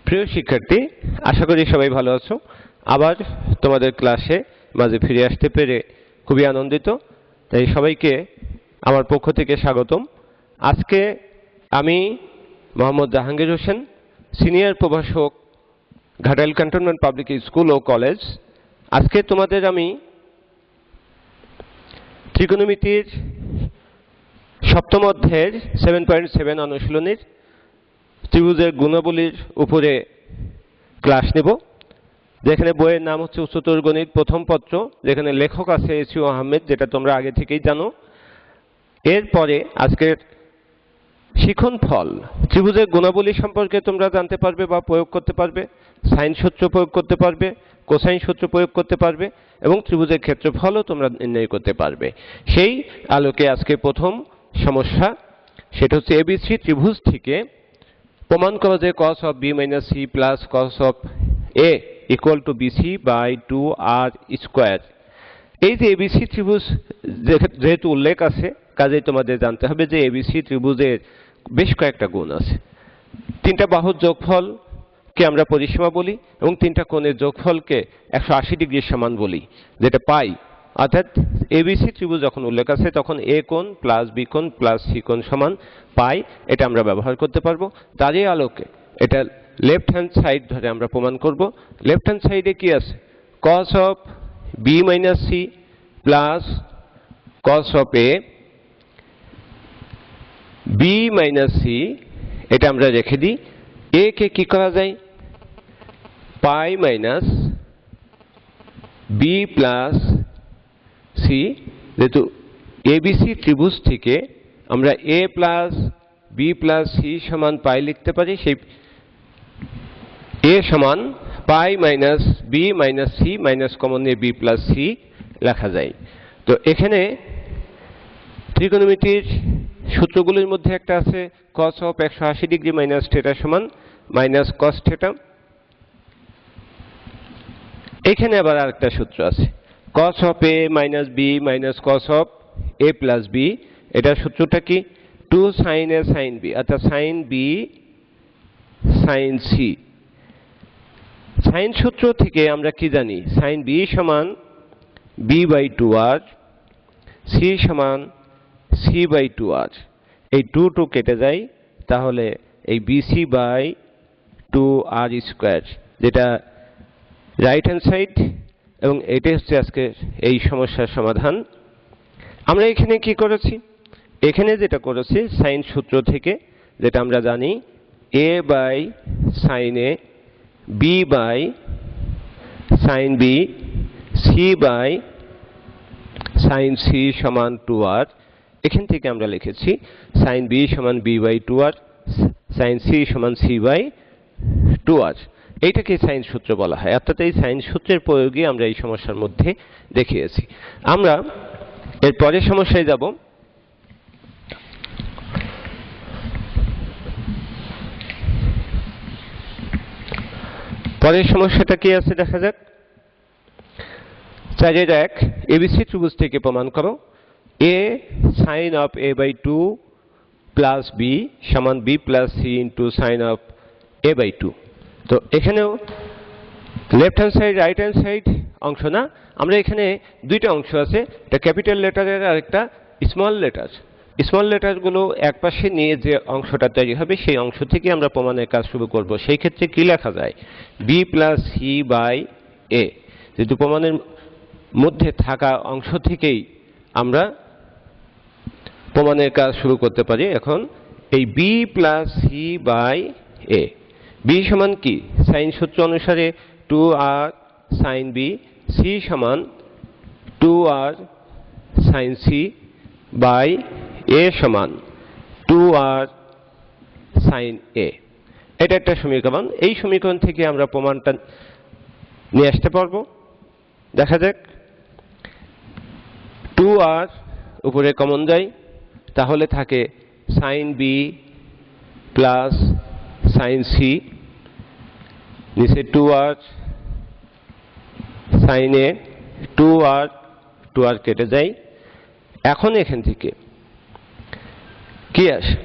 প্রিয় শিক্ষার্থী, আশা করি সবাই ভালো আছো। আবার তোমাদের ক্লাসে মাঝে ফিরে আসতে পেরে খুবই আনন্দিত। তাই সবাইকে আমার পক্ষ থেকে স্বাগতম। আজকে আমি মোহাম্মদ জাহাঙ্গীর হোসেন, সিনিয়র প্রভাষক, ঘাটাইল ক্যান্টনমেন্ট পাবলিক স্কুল ও কলেজ। আজকে তোমাদের আমি ত্রিকোণমিতির সপ্তম অধ্যায়ের 7.7 অনুশীলনীর ত্রিভুজের গুণাবলীর উপরে ক্লাস নেব। যেখানে বইয়ের নাম হচ্ছে উচ্চতর গণিত প্রথম পত্র, যেখানে লেখক আছে এসইউ আহমেদ, যেটা তোমরা আগে থেকেই জানো। এরপরে আজকের শিক্ষণফল, ত্রিভুজের গুণাবলী সম্পর্কে তোমরা জানতে পারবে বা প্রয়োগ করতে পারবে, সাইন সূত্র প্রয়োগ করতে পারবে, কোসাইন সূত্র প্রয়োগ করতে পারবে এবং ত্রিভুজের ক্ষেত্রফলও তোমরা নির্ণয় করতে পারবে। সেই আলোকে আজকে প্রথম সমস্যা, সেটা হচ্ছে এবিসি ত্রিভুজ থেকে প্রমাণ করো যে cos of b minus c plus cos of a equal to bc by 2r square। এই যে এবিসি ত্রিভুজ যেহেতু উল্লেখ আছে, কাজেই তোমাদের জানতে হবে যে এবিসি ত্রিভুজের বেশ কয়েকটা গুণ আছে। তিনটা বাহুর যোগফলকে আমরা পরিসীমা বলি এবং তিনটা কোণের যোগফলকে 180 ডিগ্রির সমান বলি, যেটা পাই। অর্থাৎ এবিসি ত্রিভুজ যখন উল্লেখ আছে তখন এ কোণ প্লাস বি কোণ প্লাস সি কোণ সমান পাই, এটা আমরা ব্যবহার করতে পারবো। তারই আলোকে এটা লেফট হ্যান্ড সাইড ধরে আমরা প্রমাণ করব। লেফট হ্যান্ড সাইডে কি আছে? cos of B minus C plus cos of A B minus C, এটা আমরা রেখে দিই। এ কে কি করা যায়? Pi minus B plus C. যেহেতু এবিসি ত্রিভুজ থেকে আমরা A plus B plus C সমান পাই লিখতে পারি, সেই এ সমান pi minus B minus C minus common নিয়ে বি প্লাস সি লেখা যায়। তো এখানে ত্রিকোণমিতির সূত্রগুলির মধ্যে একটা আছে cos of 180 degree minus theta সমান মাইনাস cos থিটা। এখানে আবার আরেকটা সূত্র আছে cos of a minus B minus cos of a plus B. এটার সূত্রটা কি? 2 sin a sin b, অর্থাৎ sin b sin c। Sine সূত্র থেকে আমরা কি জানি? sin b সমান b বাই 2r, c সমান c বাই 2r। এই 2 কেটে যায়, তাহলে এই bc বাই 2r স্কোয়ার, যেটা রাইট হ্যান্ড সাইড, এবং এটাই হচ্ছে আজকে এই সমস্যার সমাধান। আমরা এখানে কি করেছি? এখানে যেটা করেছি সাইন সূত্র থেকে, যেটা আমরা জানি a by sine A, B by sine B, C by sine C সমান 2r। এখান থেকে আমরা লিখেছি সাইন বি সমান B by 2r, sine C সমান সি বাই 2r। এইটাকে সাইন সূত্র বলা হয়। অর্থাৎ এই সাইন সূত্রের প্রয়োগই আমরা এই সমস্যার মধ্যে দেখিয়েছি। আমরা এর পরের সমস্যায় যাব। পরের সমস্যাটা কি আছে দেখা যাক। 4-1 এবিসি ত্রিভুজ থেকে প্রমাণ করো a sin of a by 2 plus B সমান b plus C into sine of a by 2। তো এখানেও left hand side right hand side অংশ না, আমরা এখানে দুইটা অংশ আছে, একটা ক্যাপিটাল লেটারের আর একটা স্মল লেটার। স্মল লেটারগুলো এক পাশে নিয়ে যে অংশটা তৈরি হবে, সেই অংশ থেকে আমরা প্রমাণের কাজ শুরু করব। সেই ক্ষেত্রে কি লেখা যায়? বি প্লাস সি বাই এ। যেহেতু প্রমাণের মধ্যে থাকা অংশ থেকেই আমরা প্রমাণের কাজ শুরু করতে পারি। এখন এই B plus C by A, B সমান কি? সাইন সূত্র অনুসারে 2r সাইন বি, সি সমান 2r সাইন সি বাই এ সমান 2r সাইন এ। এটা একটা সমীকরণ। এই সমীকরণ থেকে আমরা প্রমাণটা নিয়ে আসতে পারবো। দেখা যাক, 2r উপরে কমন যায়, তাহলে থাকে sine B plus sine C, নিচে 2r সাইন এ, 2r কেটে যায়। এখন এখান থেকে কি আসে?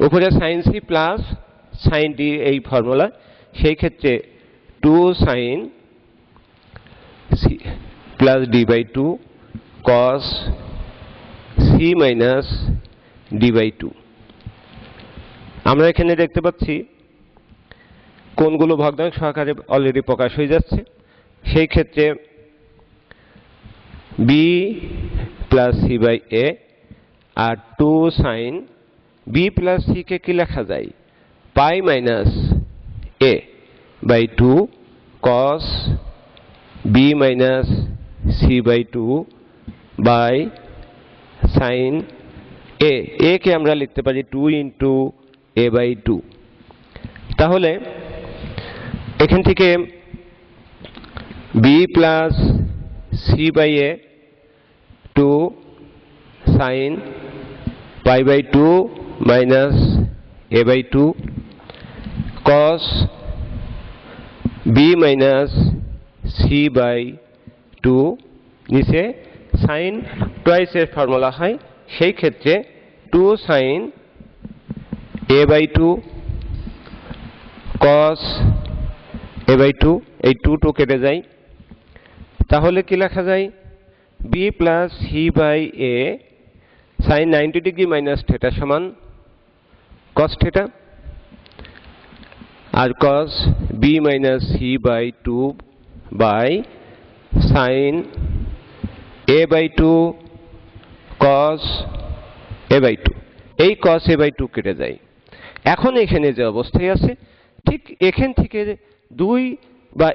উপরে sine C plus sine D এই ফর্মুলা, সেই ক্ষেত্রে 2 sine C plus D by 2 cos C minus D by 2। আমরা এখানে দেখতে পাচ্ছি কোণগুলো ভগ্নাংশ আকারে অলরেডি প্রকাশ হয়ে যাচ্ছে। সেই ক্ষেত্রে B plus C by A আর 2 সাইন বি প্লাস সি কে কি লেখা যায়, pi minus A by 2 cos B minus C by 2 by sine A কে আমরা লিখতে পারি 2 ইন্টু এ বাই 2। তাহলে এখান থেকে B plus C by A 2 sine pi by 2 minus A by 2 cos B minus C by 2, নিচে sign twice এর formula হয়, সেই ক্ষেত্রে 2 sine A by 2 cos A by 2, এই 2 কেটে যায়। তাহলে কি লেখা যায়, B plus C by A sine 90 degree minus theta সমান কস থিটা, আর cos B minus C by 2 by sine A by 2 cos A by 2, এই কস এ বাই 2 কেটে যায়। এখন এখানে যে অবস্থায় আছে ঠিক এখান থেকে 2 বা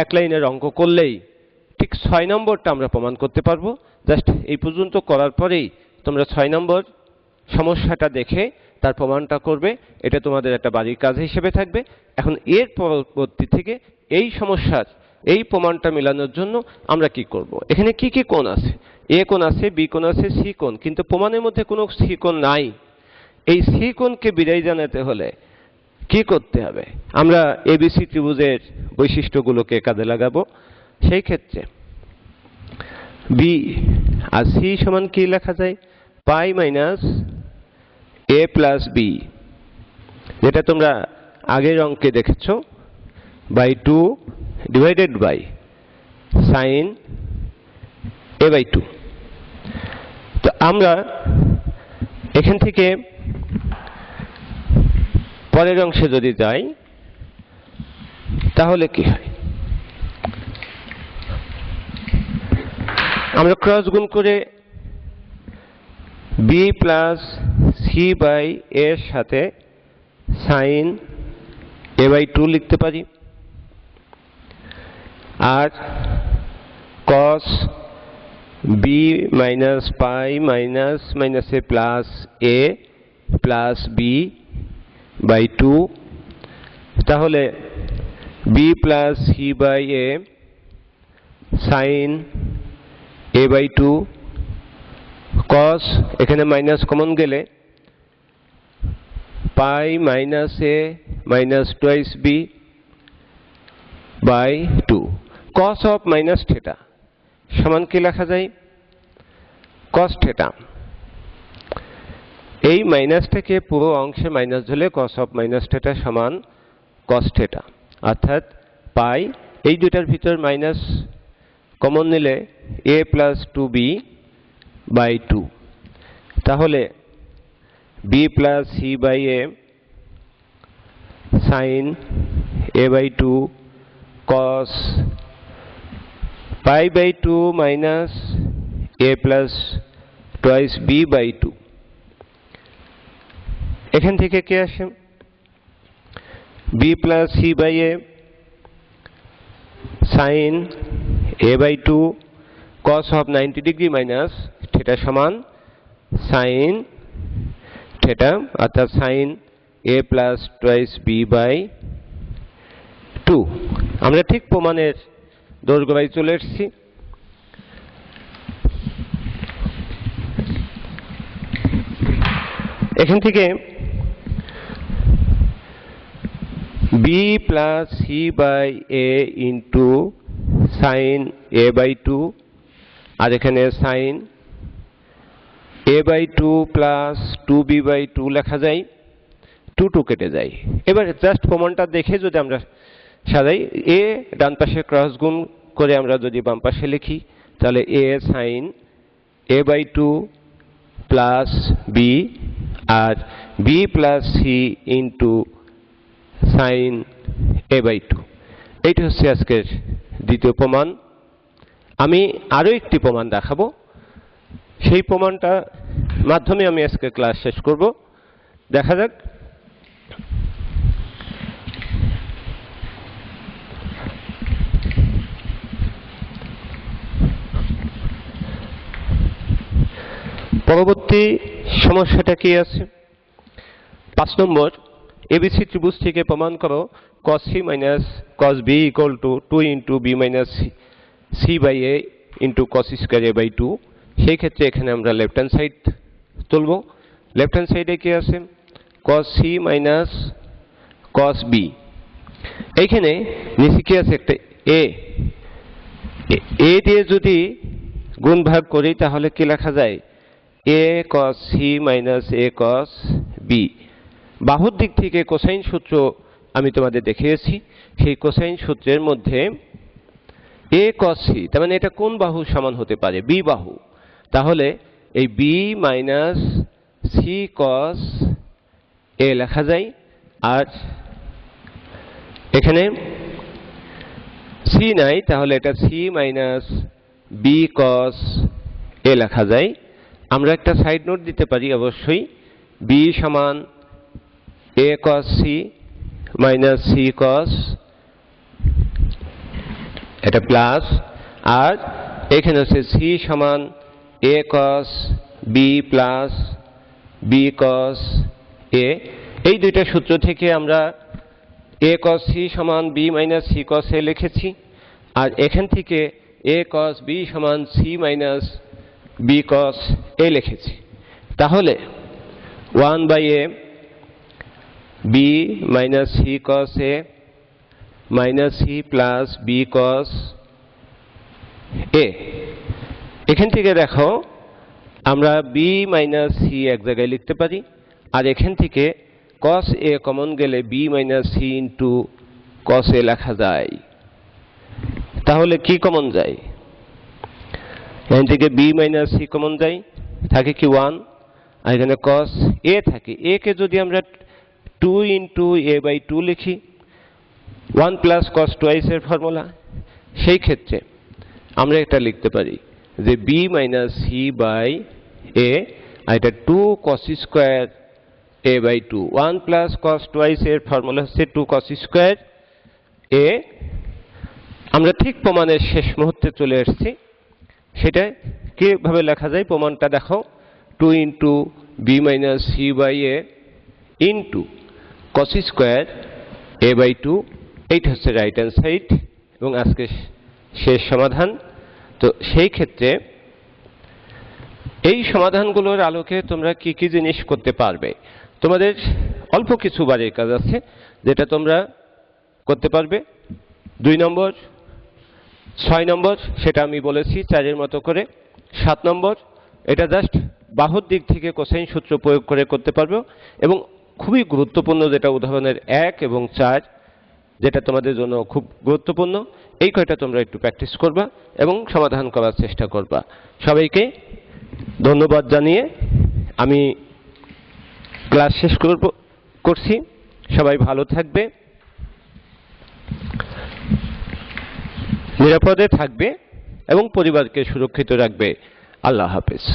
এক লাইনের অঙ্ক করলেই ঠিক 6 নম্বরটা আমরা প্রমাণ করতে পারবো। জাস্ট এই পর্যন্ত করার পরেই তোমরা 6 নম্বর সমস্যাটা দেখে তার প্রমাণটা করবে, এটা তোমাদের একটা বাড়ির কাজ হিসেবে থাকবে। এখন এর পরবর্তী থেকে এই সমস্যার এই প্রমাণটা মেলানোর জন্য আমরা কি করব, এখানে কি কি কোণ আছে, এ কোণ আছে, বি কোণ আছে, সি কোণ, কিন্তু প্রমাণের মধ্যে কোনো সি কোণ নাই। এই সি কোণকে বিদায় জানাতে হলে কি করতে হবে, আমরা এবিসি ত্রিভুজের বৈশিষ্ট্যগুলোকে কাজে লাগাবো। সেই ক্ষেত্রে বি আর সি সমান কি লেখা যায়, pi minus A plus B, যেটা তোমরা আগের অঙ্কে দেখেছো, by 2 divided by sine A by 2। তো আমরা এখান থেকে পরের অংশে যদি যাই তাহলে কি হয়, আমরা ক্রস গুণ করে বি প্লাস সি বাই এর সাথে সাইন এ বাই 2 লিখতে পারি, আর cos B minus pi minus minus A plus B by 2। তাহলে B plus C by A sine A by 2 cos, এখানে মাইনাস কমন গেলে pi minus A minus twice B by 2 cos of minus theta সমান কি লেখা যায়, cos theta. এই মাইনাসটাকে পুরো অংশে মাইনাস ধরলে কস অফ মাইনাস থিটা সমান কস থিটা, অর্থাৎ পাই, এই দুটার ভিতর মাইনাস কমন নিলে এ প্লাস 2b বাই 2। তাহলে B plus C by A sine A by 2 cos pi by 2 minus A plus twice B by 2। এখান থেকে কি আসে, B plus C by A sine A by 2 cos of 90 degree minus theta সমান sine theta, অর্থাৎ sine A plus twice B by 2। আমরা ঠিক প্রমাণের দোরগোড়ায় চলে এসেছি। এখান থেকে B plus C by A into sine A by 2, আর এখানে sine A by 2 plus 2b by 2 লেখা যায়। 2 2 কেটে যায়। এবার জাস্ট প্রমাণটা দেখে যদি আমরা সাজাই, এ ডান পাশে ক্রস গুণ করে আমরা যদি বাম পাশে লিখি, তাহলে a sin a/2 plus b আর b plus c into sin a/2। এইটা হচ্ছে আজকের দ্বিতীয় প্রমাণ। আমি আরো একটি প্রমাণ দেখাবো, সেই প্রমাণটা মাধ্যমে আমি আজকে ক্লাস শেষ করব। দেখা যাক। পরবর্তী সমস্যাটা কি আছে? 5 নম্বর, এবিসি ত্রিভুজ থেকে প্রমাণ করো cos c minus cos b equal to 2 into b minus c by a into cos square a by 2। সেই ক্ষেত্রে এখানে আমরা লেফট হ্যান্ড সাইড তুলব। লেফট হ্যান্ড সাইডে কি আছে? cos c minus cos b। এইখানে নিচে কি আছে? একটা a দিয়ে যদি গুণ ভাগ করি তাহলে কি লেখা যায়? a cos c minus a cos b। বাহুর দিক থেকে কোসাইন সূত্র আমি তোমাদের দেখিয়েছি। সেই কোসাইন সূত্রের মধ্যে a cos c, তার মানে এটা কোন বাহু সমান হতে পারে? b বাহু। তাহলে এই b minus c cos a লেখা যায়। আর এখানে c নাই, তাহলে এটা c minus b cos a লেখা যায়। আমরা একটা সাইড নোট দিতে পারি অবশ্যই, b সমান a cos c minus c cos, এটা প্লাস, আর এখানে হচ্ছে c সমান a cos b plus b cos a। এই দুইটা সূত্র থেকে আমরা a cos c সমান b minus c cos a লিখেছি, আর এখান থেকে a cos b সমান c minus b cos a লিখেছি। তাহলে 1 by a b minus c cos a minus c plus b cos a। এখান থেকে দেখো আমরা b minus c এক জায়গায় লিখতে পারি, আর এখান থেকে cos a কমন গেলে b minus c into cos a লেখা যায়। তাহলে কি কমন যায়? এখান থেকে b minus c কমন যায়, থাকে কি 1, আর এখানে cos a থাকে। a কে যদি আমরা 2 into a by 2 লিখি, 1 plus cos twice এর ফর্মুলা, সেই ক্ষেত্রে আমরা এটা লিখতে পারি যে b minus c by a, আর এটা 2 cos square a by 2। 1 plus cos twice এর ফর্মুলা হচ্ছে 2 cos square a। আমরা ঠিক প্রমাণের শেষ মুহূর্তে চলে এসেছি। সেটা কিভাবে লেখা যায় প্রমাণটা দেখো। 2 into b minus c by a into cos square a by 2। এইটা হচ্ছে রাইট হ্যান্ড সাইড এবং আজকে শেষ সমাধান। তো সেই ক্ষেত্রে এই সমাধানগুলোর আলোকে তোমরা কি কি জিনিস করতে পারবে? তোমাদের অল্প কিছু বাড়ির কাজ আছে যেটা তোমরা করতে পারবে। 2 নম্বর, 6 নম্বর সেটা আমি বলেছি 4-এর মতো করে। 7 নম্বর এটা জাস্ট বাহুর দিক থেকে কোসাইন সূত্র প্রয়োগ করে করতে পারবে। এবং খুবই গুরুত্বপূর্ণ যেটা উদাহরণের 1 এবং 4, যেটা তোমাদের জন্য খুব গুরুত্বপূর্ণ, এই কয়টা তোমরা একটু প্র্যাকটিস করবা এবং সমাধান করার চেষ্টা করবা। সবাইকে ধন্যবাদ জানিয়ে আমি ক্লাস শেষ করছি। সবাই ভালো থাকবে, নিরাপদে থাকবে এবং পরিবারকে সুরক্ষিত রাখবে। আল্লাহ হাফেজ।